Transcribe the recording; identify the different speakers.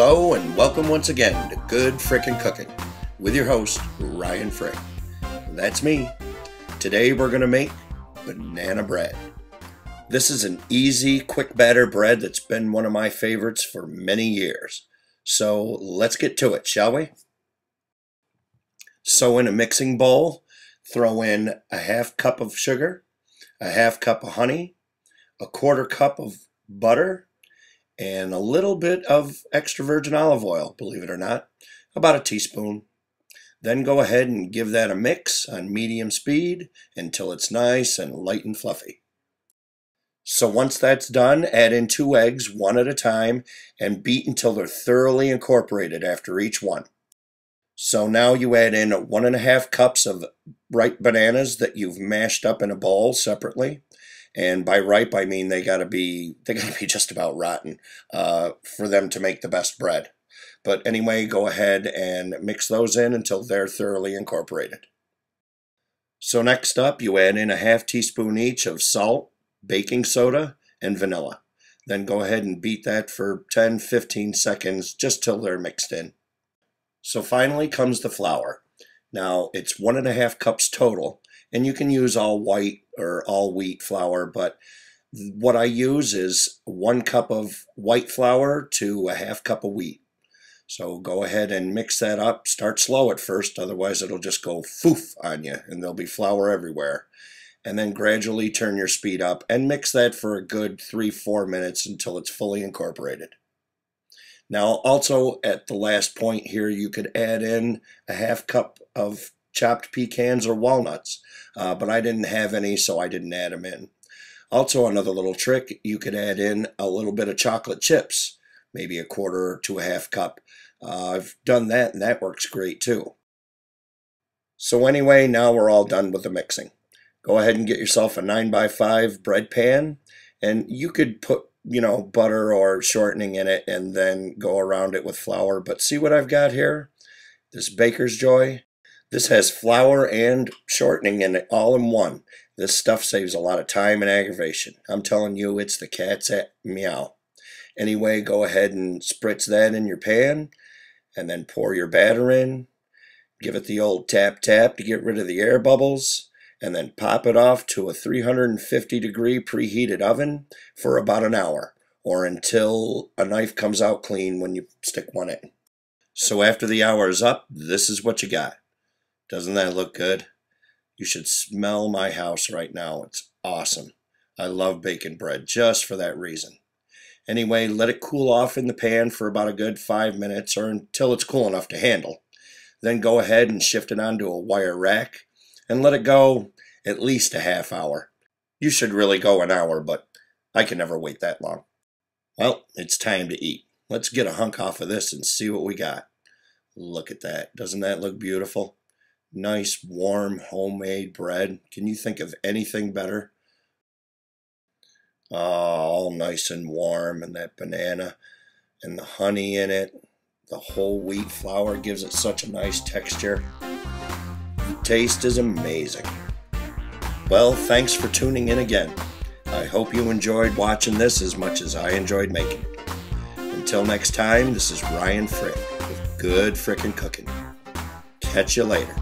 Speaker 1: Hello and welcome once again to Good Frickin Cookin with your host, Ryan Frick. That's me. Today we're going to make banana bread. This is an easy, quick batter bread that's been one of my favorites for many years. So let's get to it, shall we? So in a mixing bowl, throw in a half cup of sugar, a half cup of honey, a quarter cup of butter, and a little bit of extra virgin olive oil, believe it or not, about a teaspoon. Then go ahead and give that a mix on medium speed until it's nice and light and fluffy. So once that's done, add in 2 eggs, one at a time, and beat until they're thoroughly incorporated after each one. So now you add in 1.5 cups of ripe bananas that you've mashed up in a bowl separately. And by ripe, I mean they gotta be just about rotten for them to make the best bread. But anyway, go ahead and mix those in until they're thoroughly incorporated. So next up, you add in a half teaspoon each of salt, baking soda, and vanilla. Then go ahead and beat that for 10-15 seconds just till they're mixed in. So finally comes the flour. Now it's 1.5 cups total, and you can use all white or all wheat flour, but what I use is 1 cup of white flour to a half cup of wheat. So go ahead and mix that up. Start slow at first, otherwise it'll just go foof on you and there'll be flour everywhere. And then gradually turn your speed up and mix that for a good 3-4 minutes until it's fully incorporated. Now also at the last point here, you could add in a half cup of chopped pecans or walnuts, but I didn't have any, so I didn't add them in. Also, another little trick, you could add in a little bit of chocolate chips, maybe a quarter to a half cup. I've done that and that works great too. So anyway, now we're all done with the mixing. Go ahead and get yourself a 9x5 bread pan, and you could put butter or shortening in it and then go around it with flour. But see what I've got here? This Baker's Joy. This has flour and shortening in it all in one. This stuff saves a lot of time and aggravation. I'm telling you, it's the cat's meow. Anyway, go ahead and spritz that in your pan and then pour your batter in. Give it the old tap tap to get rid of the air bubbles, and then pop it off to a 350-degree preheated oven for about an hour, or until a knife comes out clean when you stick one in. So after the hour is up, this is what you got. Doesn't that look good? You should smell my house right now. It's awesome. I love baking bread just for that reason. Anyway, let it cool off in the pan for about a good 5 minutes or until it's cool enough to handle. Then go ahead and shift it onto a wire rack and let it go at least a half hour. You should really go an hour, but I can never wait that long. Well, it's time to eat. Let's get a hunk off of this and see what we got. Look at that. Doesn't that look beautiful? Nice, warm, homemade bread. Can you think of anything better? Oh, all nice and warm, and that banana and the honey in it. The whole wheat flour gives it such a nice texture. The taste is amazing. Well, thanks for tuning in again. I hope you enjoyed watching this as much as I enjoyed making it. Until next time, this is Ryan Frick with Good Frickin Cookin. Catch you later.